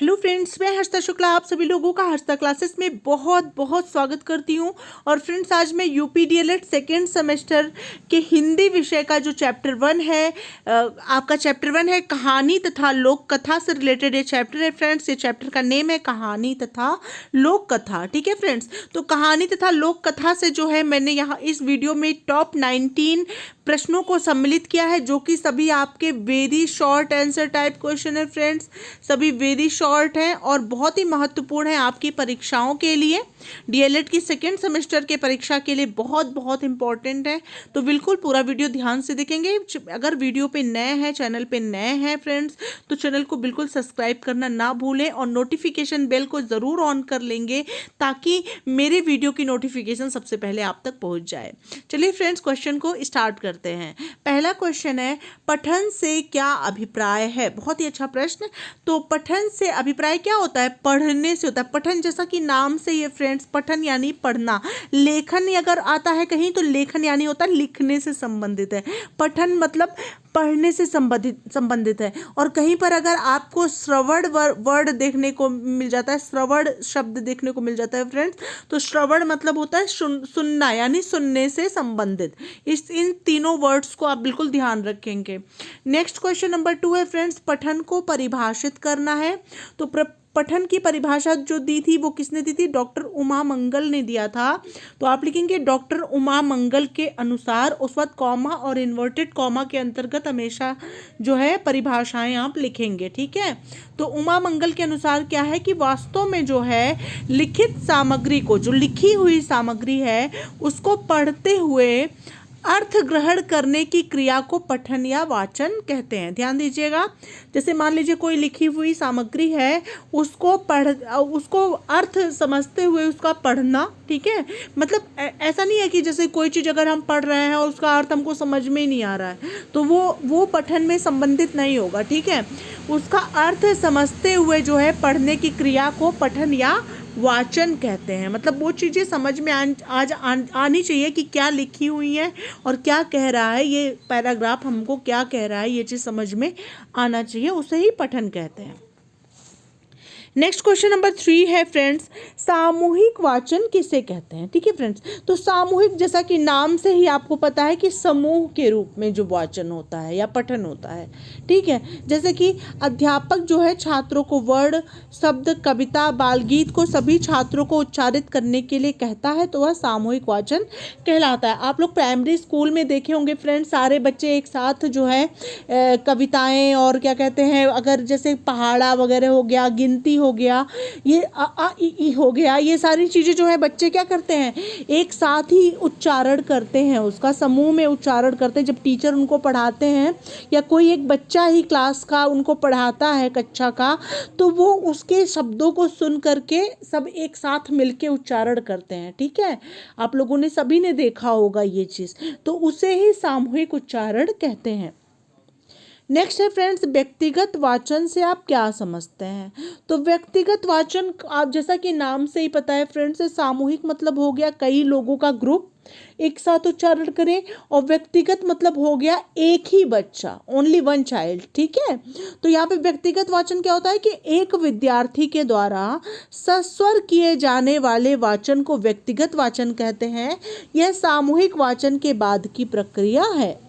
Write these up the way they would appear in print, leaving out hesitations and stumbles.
Hello friends, मैं हर्षिता शुक्ला आप सभी लोगों का हर्षिता क्लासेस में बहुत बहुत स्वागत करती हूं। और फ्रेंड्स, आज मैं यूपी डीएलएड सेकेंड सेमेस्टर के हिंदी विषय का जो चैप्टर 1 है, आपका चैप्टर 1 है कहानी तथा लोक कथा से रिलेटेड ये चैप्टर है। फ्रेंड्स, ये चैप्टर का नेम है कहानी तथा लोक कथा। ठीक है फ्रेंड्स, तो कहानी तथा लोक कथा से जो है मैंने यहाँ इस वीडियो में टॉप 19 प्रश्नों को सम्मिलित किया है, जो कि सभी आपके very short answer type question है। फ्रेंड्स, सभी वेरी शॉर्ट हैं और बहुत ही महत्वपूर्ण है आपकी परीक्षाओं के लिए। डीएलएड की सेकेंड सेमेस्टर के परीक्षा के लिए बहुत बहुत इंपॉर्टेंट है, तो बिल्कुल पूरा वीडियो ध्यान से देखेंगे। अगर वीडियो पे नए हैं, चैनल पे नए हैं फ्रेंड्स, तो चैनल को बिल्कुल सब्सक्राइब करना ना भूलें और नोटिफिकेशन बेल को ज़रूर ऑन कर लेंगे, ताकि मेरे वीडियो की नोटिफिकेशन सबसे पहले आप तक पहुंच जाए। चलिए फ्रेंड्स, क्वेश्चन को स्टार्ट करते हैं। पहला क्वेश्चन है, पठन से क्या अभिप्राय है। बहुत ही अच्छा प्रश्न। तो पठन से अभिप्राय क्या होता है? पढ़ने से होता है। पठन जैसा कि नाम से ये फ्रेंड्स, पठन यानी पढ़ना। लेखन अगर आता है कहीं तो लेखन यानी होता है लिखने से संबंधित है। पठन मतलब पढ़ने से संबंधित है। और कहीं पर अगर आपको श्रवण वर्ड देखने को मिल जाता है, श्रवण शब्द देखने को मिल जाता है फ्रेंड्स, तो श्रवण मतलब होता है सुनना यानी सुनने से संबंधित। इन तीनों वर्ड्स को आप बिल्कुल ध्यान रखेंगे। नेक्स्ट क्वेश्चन नंबर 2 है फ्रेंड्स, पठन को परिभाषित करना है। तो पठन की परिभाषा जो दी थी वो किसने दी थी? डॉक्टर उमा मंगल ने दिया था। तो आप लिखेंगे डॉक्टर उमा मंगल के अनुसार। उस वक्त कॉमा और इन्वर्टेड कॉमा के अंतर्गत हमेशा जो है परिभाषाएं आप लिखेंगे। ठीक है, तो उमा मंगल के अनुसार क्या है कि वास्तव में जो है लिखित सामग्री को, जो लिखी हुई सामग्री है, उसको पढ़ते हुए अर्थ ग्रहण करने की क्रिया को पठन या वाचन कहते हैं। ध्यान दीजिएगा, जैसे मान लीजिए कोई लिखी हुई सामग्री है, उसको अर्थ समझते हुए उसका पढ़ना। ठीक है, मतलब ऐसा नहीं है कि जैसे कोई चीज़ अगर हम पढ़ रहे हैं और उसका अर्थ हमको समझ में ही नहीं आ रहा है, तो वो पठन में संबंधित नहीं होगा। ठीक है, उसका अर्थ समझते हुए जो है पढ़ने की क्रिया को पठन या वाचन कहते हैं। मतलब वो चीज़ें समझ में आनी चाहिए कि क्या लिखी हुई है और क्या कह रहा है, ये पैराग्राफ हमको क्या कह रहा है, ये चीज़ समझ में आना चाहिए, उसे ही पठन कहते हैं। नेक्स्ट क्वेश्चन नंबर 3 है फ्रेंड्स, सामूहिक वाचन किसे कहते हैं। ठीक है फ्रेंड्स, तो सामूहिक जैसा कि नाम से ही आपको पता है कि समूह के रूप में जो वाचन होता है या पठन होता है। ठीक है, जैसे कि अध्यापक जो है छात्रों को वर्ड, शब्द, कविता, बाल गीत को सभी छात्रों को उच्चारित करने के लिए कहता है, तो वह सामूहिक वाचन कहलाता है। आप लोग प्राइमरी स्कूल में देखे होंगे फ्रेंड्स, सारे बच्चे एक साथ जो है कविताएं और क्या कहते हैं, अगर जैसे पहाड़ा वगैरह हो गया, गिनती हो गया, ये आ आ इ ई हो गया, ये सारी चीज़ें जो है बच्चे क्या करते हैं, एक साथ ही उच्चारण करते हैं, उसका समूह में उच्चारण करते हैं। जब टीचर उनको पढ़ाते हैं या कोई एक बच्चा ही क्लास का उनको पढ़ाता है कक्षा का, तो वो उसके शब्दों को सुन करके सब एक साथ मिलके उच्चारण करते हैं। ठीक है, आप लोगों ने सभी ने देखा होगा ये चीज़, तो उसे ही सामूहिक उच्चारण कहते हैं। नेक्स्ट है फ्रेंड्स, व्यक्तिगत वाचन से आप क्या समझते हैं। तो व्यक्तिगत वाचन आप जैसा कि नाम से ही पता है फ्रेंड्स, सामूहिक मतलब हो गया कई लोगों का ग्रुप एक साथ उच्चारण करें, और व्यक्तिगत मतलब हो गया एक ही बच्चा, ओनली वन चाइल्ड। ठीक है, तो यहाँ पे व्यक्तिगत वाचन क्या होता है कि एक विद्यार्थी के द्वारा सस्वर किए जाने वाले वाचन को व्यक्तिगत वाचन कहते हैं। यह सामूहिक वाचन के बाद की प्रक्रिया है।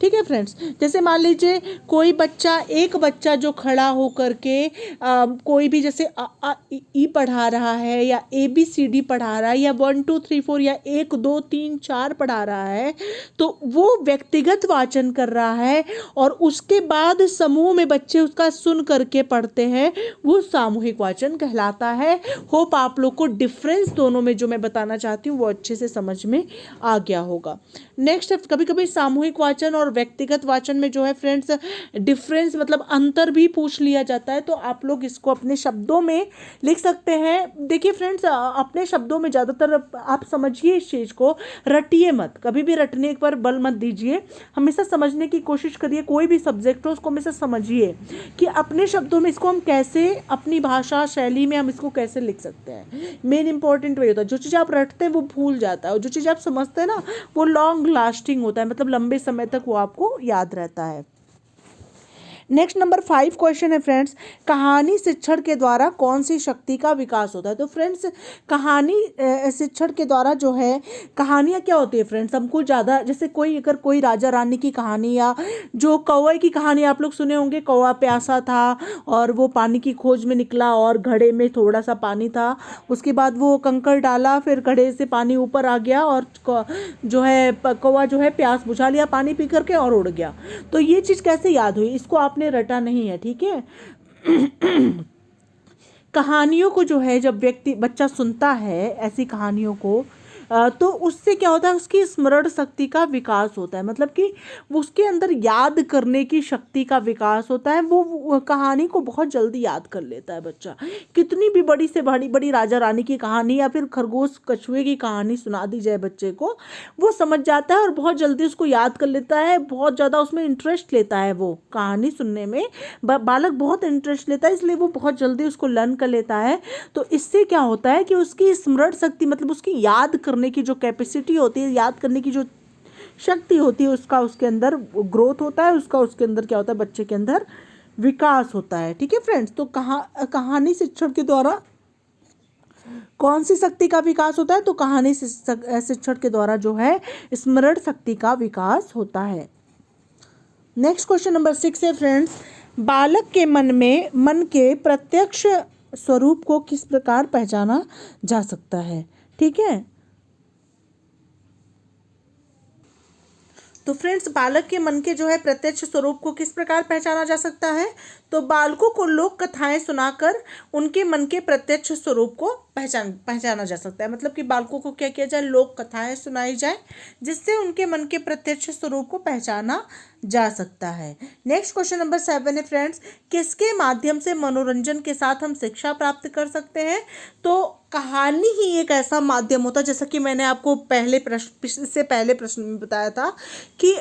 ठीक है फ्रेंड्स, जैसे मान लीजिए एक बच्चा जो खड़ा होकर के कोई भी जैसे आ आ ई पढ़ा रहा है या ABCD पढ़ा रहा है या 1 2 3 4 या 1 2 3 4 पढ़ा रहा है, तो वो व्यक्तिगत वाचन कर रहा है, और उसके बाद समूह में बच्चे उसका सुन करके पढ़ते हैं, वो सामूहिक वाचन कहलाता है। होप आप लोग को डिफरेंस दोनों में जो मैं बताना चाहती हूँ वो अच्छे से समझ में आ गया होगा। नेक्स्ट, कभी कभी सामूहिक वाचन और व्यक्तिगत वाचन में जो है फ्रेंड्स डिफरेंस मतलब अंतर भी पूछ लिया जाता है, तो आप लोग इसको अपने शब्दों में लिख सकते हैं। देखिए फ्रेंड्स, अपने शब्दों में ज़्यादातर आप समझिए, इस चीज़ को रटिए मत, कभी भी रटने पर बल मत दीजिए, हमेशा समझने की कोशिश करिए। कोई भी सब्जेक्ट हो उसको हमेशा समझिए कि अपने शब्दों में इसको हम कैसे, अपनी भाषा शैली में हम इसको कैसे लिख सकते हैं। मेन इंपॉर्टेंट वही होता है, जो चीज़ आप रटते हैं वो भूल जाता है, और जो चीज़ आप समझते हैं ना वो लॉन्ग लास्टिंग होता है, मतलब लंबे समय तक वो आपको याद रहता है। नेक्स्ट नंबर 5 क्वेश्चन है फ्रेंड्स, कहानी शिक्षण के द्वारा कौन सी शक्ति का विकास होता है। तो फ्रेंड्स कहानी शिक्षण के द्वारा जो है, कहानियाँ क्या होती है फ्रेंड्स, हमको ज़्यादा, जैसे अगर कोई राजा रानी की कहानी या जो कौवे की कहानी आप लोग सुने होंगे, कौवा प्यासा था और वो पानी की खोज में निकला और घड़े में थोड़ा सा पानी था, उसके बाद वो कंकड़ डाला, फिर घड़े से पानी ऊपर आ गया और जो है कौवा जो है प्यास बुझा लिया पानी पी करके और उड़ गया। तो ये चीज़ कैसे याद हुई, इसको आपने रटा नहीं है, ठीक है। कहानियों को जो है जब बच्चा सुनता है ऐसी कहानियों को, तो उससे क्या होता है, उसकी स्मरण शक्ति का विकास होता है, मतलब कि उसके अंदर याद करने की शक्ति का विकास होता है। वो कहानी को बहुत जल्दी याद कर लेता है बच्चा। कितनी भी बड़ी से बड़ी बड़ी राजा रानी की कहानी या फिर खरगोश कछुए की कहानी सुना दी जाए बच्चे को, वो समझ जाता है और बहुत जल्दी उसको याद कर लेता है, बहुत ज़्यादा उसमें इंटरेस्ट लेता है। वो कहानी सुनने में बालक बहुत इंटरेस्ट लेता है, इसलिए वो बहुत जल्दी उसको लर्न कर लेता है। तो इससे क्या होता है कि उसकी स्मरण शक्ति, मतलब उसकी याद करने की जो कैपेसिटी होती है, याद करने की जो शक्ति होती है, उसका उसके अंदर ग्रोथ होता है, उसके अंदर क्या होता है, बच्चे के अंदर विकास होता है, ठीक है फ्रेंड्स। तो कहानी शिक्षण के द्वारा कौन सी शक्ति का विकास होता है, तो कहानी शिक्षण के द्वारा जो है स्मरण शक्ति का विकास होता है। नेक्स्ट क्वेश्चन नंबर 6 है फ्रेंड्स, बालक के मन के प्रत्यक्ष स्वरूप को किस प्रकार पहचाना जा सकता है, ठीक है। तो फ्रेंड्स बालक के मन के जो है प्रत्यक्ष स्वरूप को किस प्रकार पहचाना जा सकता है, तो बालकों को लोक कथाएं सुनाकर उनके मन के प्रत्यक्ष स्वरूप को पहचाना जा सकता है। मतलब कि बालकों को क्या किया जाए, लोक कथाएं सुनाई जाए, जिससे उनके मन के प्रत्यक्ष स्वरूप को पहचाना जा सकता है। नेक्स्ट क्वेश्चन नंबर 7 है फ्रेंड्स, किसके माध्यम से मनोरंजन के साथ हम शिक्षा प्राप्त कर सकते हैं। तो कहानी ही एक ऐसा माध्यम होता है, जैसा कि मैंने आपको पहले प्रश्न में बताया था कि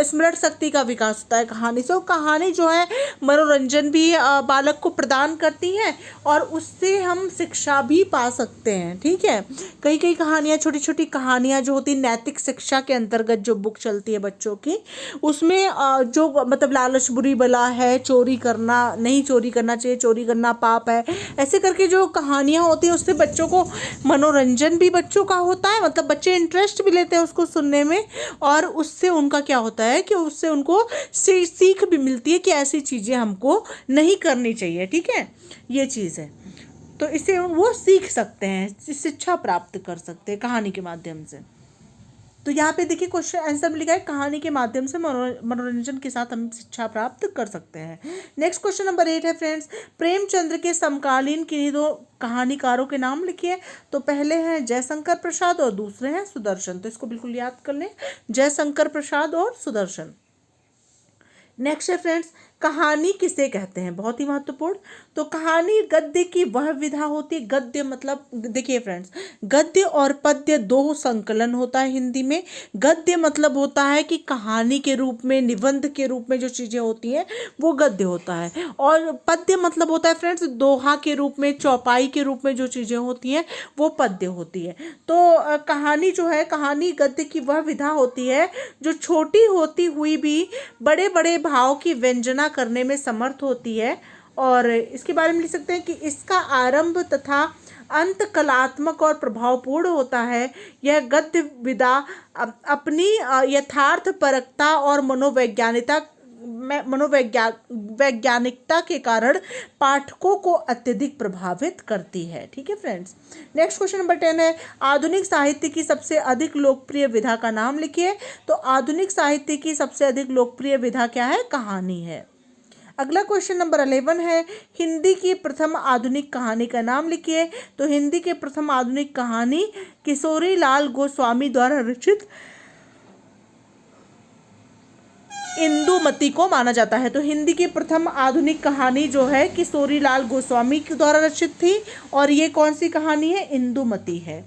स्मरण शक्ति का विकास होता है कहानी से। कहानी जो है मनोरंजन भी बालक को प्रदान करती है और उससे हम शिक्षा भी पा सकते हैं, ठीक है। कई कहानियाँ, छोटी छोटी कहानियाँ जो होती नैतिक शिक्षा के अंतर्गत जो बुक चलती है बच्चों की, उसमें जो मतलब लालच बुरी बला है, चोरी करना नहीं, चोरी करना चाहिए, चोरी करना पाप है, ऐसे करके जो कहानियाँ होती हैं उससे बच्चों को मनोरंजन भी बच्चों का होता है, मतलब बच्चे इंटरेस्ट भी लेते हैं उसको सुनने में, और उससे उनका क्या होता है कि उससे उनको सीख भी मिलती है कि ऐसी चीज़ें हमको नहीं करनी चाहिए, ठीक है। ये चीज़ है, तो इससे वो सीख सकते हैं, शिक्षा प्राप्त कर सकते हैं कहानी के माध्यम से। तो यहाँ पे देखिए क्वेश्चन आंसर में लिखा है कहानी के माध्यम से मनोरंजन के साथ हम शिक्षा प्राप्त कर सकते हैं। नेक्स्ट क्वेश्चन नंबर 8 है फ्रेंड्स, प्रेमचंद्र के समकालीन किन्हीं दो कहानीकारों के नाम लिखिए। तो पहले हैं जयशंकर प्रसाद और दूसरे हैं सुदर्शन। तो इसको बिल्कुल याद कर लें, जयशंकर प्रसाद और सुदर्शन। नेक्स्ट है फ्रेंड्स, कहानी किसे कहते हैं, बहुत ही महत्वपूर्ण। तो कहानी गद्य की वह विधा होती है। गद्य मतलब देखिए फ्रेंड्स, गद्य और पद्य दो संकलन होता है हिंदी में। गद्य मतलब होता है कि कहानी के रूप में, निबंध के रूप में जो चीज़ें होती हैं वो गद्य होता है, और पद्य मतलब होता है फ्रेंड्स दोहा के रूप में, चौपाई के रूप में जो चीज़ें होती हैं वो पद्य होती है। तो कहानी जो है, कहानी गद्य की वह विधा होती है जो छोटी होती हुई भी बड़े बड़े भाव की व्यंजना करने में समर्थ होती है। और इसके बारे में लिख सकते हैं कि इसका आरंभ तथा अंत कलात्मक और प्रभावपूर्ण होता है। यह गद्य विधा अपनी यथार्थ परकता और वैज्ञानिकता के कारण पाठकों को अत्यधिक प्रभावित करती है, ठीक है फ्रेंड्स। नेक्स्ट क्वेश्चन नंबर 10 है, आधुनिक साहित्य की सबसे अधिक लोकप्रिय विधा का नाम लिखिए। तो आधुनिक साहित्य की सबसे अधिक लोकप्रिय विधा क्या है, कहानी है। अगला क्वेश्चन नंबर 11 है, हिंदी की प्रथम आधुनिक कहानी का नाम लिखिए। तो हिंदी के प्रथम आधुनिक कहानी किशोरी लाल गोस्वामी द्वारा रचित इंदुमती को माना जाता है। तो हिंदी की प्रथम आधुनिक कहानी जो है किशोरी लाल गोस्वामी के द्वारा रचित थी, और ये कौन सी कहानी है, इंदुमती है।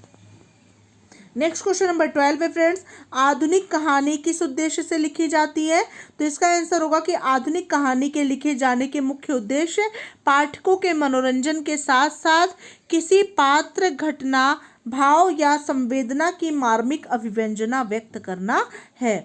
नेक्स्ट क्वेश्चन नंबर 12 है फ्रेंड्स, आधुनिक कहानी किस उद्देश्य से लिखी जाती है। तो इसका आंसर होगा कि आधुनिक कहानी के लिखे जाने के मुख्य उद्देश्य पाठकों के मनोरंजन के साथ साथ किसी पात्र, घटना, भाव या संवेदना की मार्मिक अभिव्यंजना व्यक्त करना है।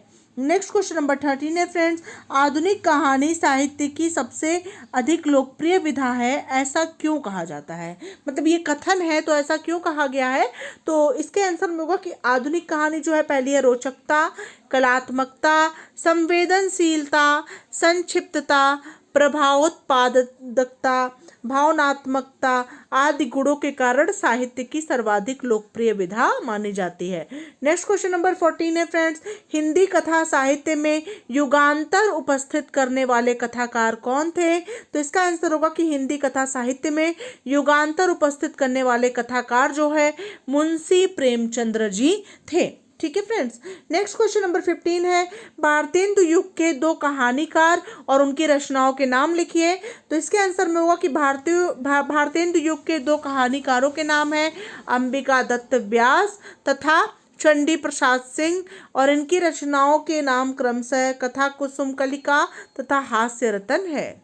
नेक्स्ट क्वेश्चन नंबर 13 है फ्रेंड्स, आधुनिक कहानी साहित्य की सबसे अधिक लोकप्रिय विधा है, ऐसा क्यों कहा जाता है? मतलब ये कथन है तो ऐसा क्यों कहा गया है? तो इसके आंसर में होगा कि आधुनिक कहानी जो है, पहली है रोचकता, कलात्मकता, संवेदनशीलता, संक्षिप्तता, प्रभावोत्पादकता, भावनात्मकता आदि गुणों के कारण साहित्य की सर्वाधिक लोकप्रिय विधा मानी जाती है। नेक्स्ट क्वेश्चन नंबर 14 है फ्रेंड्स, हिंदी कथा साहित्य में युगांतर उपस्थित करने वाले कथाकार कौन थे? तो इसका आंसर होगा कि हिंदी कथा साहित्य में युगांतर उपस्थित करने वाले कथाकार जो है मुंशी प्रेमचंद्र जी थे। ठीक है फ्रेंड्स। नेक्स्ट क्वेश्चन नंबर 15 है, भारतेंदु युग के दो कहानीकार और उनकी रचनाओं के नाम लिखिए। तो इसके आंसर में होगा कि भारतेंदु युग के दो कहानीकारों के नाम है अंबिका दत्त व्यास तथा चंडी प्रसाद सिंह, और इनकी रचनाओं के नाम क्रमशः कथा कुसुम कलिका तथा हास्य रतन है।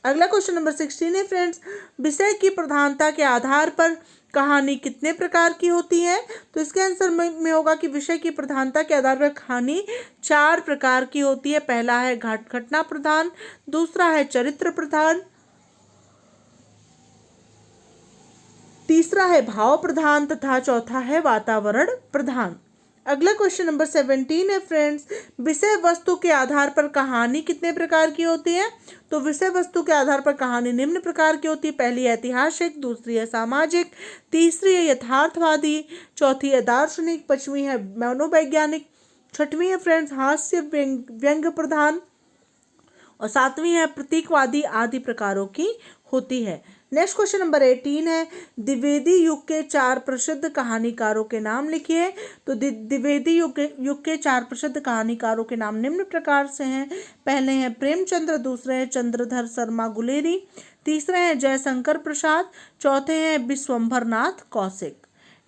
अगला क्वेश्चन नंबर 16 है फ्रेंड्स, विषय की प्रधानता के आधार पर कहानी कितने प्रकार की होती है? तो इसके आंसर में होगा कि विषय की प्रधानता के आधार पर कहानी 4 प्रकार की होती है। पहला है घटना प्रधान, दूसरा है चरित्र प्रधान, तीसरा है भाव प्रधान तथा चौथा है वातावरण प्रधान। अगला क्वेश्चन नंबर 17 है फ्रेंड्स, विषय वस्तु के आधार पर कहानी कितने प्रकार की होती है? तो विषय वस्तु के आधार पर कहानी निम्न प्रकार की होती है। पहली है ऐतिहासिक, दूसरी है सामाजिक, तीसरी है यथार्थवादी, चौथी है दार्शनिक, पांचवी है मनोवैज्ञानिक, छठवीं है फ्रेंड्स हास्य व्यंग्य प्रधान, और सातवीं है प्रतीकवादी आदि प्रकारों की होती है। नेक्स्ट क्वेश्चन नंबर 18 है, द्विवेदी युग के 4 प्रसिद्ध कहानीकारों के नाम लिखिए। तो द्विवेदी युग के 4 प्रसिद्ध कहानीकारों के नाम निम्न प्रकार से हैं। पहले हैं प्रेमचंद्र, दूसरे हैं चंद्रधर शर्मा गुलेरी, तीसरे हैं जयशंकर प्रसाद, चौथे हैं विश्वंभर नाथ कौशिक।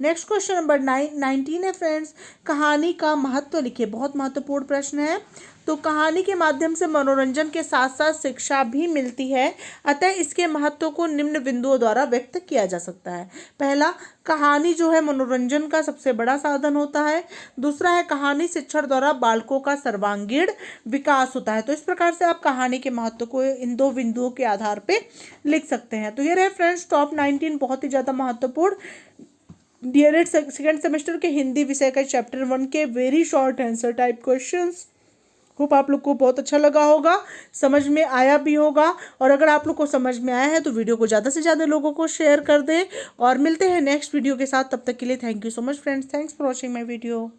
नेक्स्ट क्वेश्चन नंबर 19 है फ्रेंड्स, कहानी का महत्व लिखिए। बहुत महत्वपूर्ण प्रश्न है। तो कहानी के माध्यम से मनोरंजन के साथ साथ शिक्षा भी मिलती है, अतः इसके महत्व को निम्न बिंदुओं द्वारा व्यक्त किया जा सकता है। पहला, कहानी जो है मनोरंजन का सबसे बड़ा साधन होता है। दूसरा है कहानी शिक्षण द्वारा बालकों का सर्वांगीण विकास होता है। तो इस प्रकार से आप कहानी के महत्व को इन 2 बिंदुओं के आधार पर लिख सकते हैं। तो ये रहे फ्रेंड्स टॉप 19 बहुत ही ज़्यादा महत्वपूर्ण डीएलएड सेकेंड सेमेस्टर के हिंदी विषय का चैप्टर 1 के very short answer type questions. Hope आप लोग को बहुत अच्छा लगा होगा, समझ में आया भी होगा, और अगर आप लोग को समझ में आया है तो वीडियो को ज़्यादा से ज़्यादा लोगों को शेयर कर दें, और मिलते हैं नेक्स्ट वीडियो के साथ। तब तक के लिए thank you so much friends, thanks for watching my video.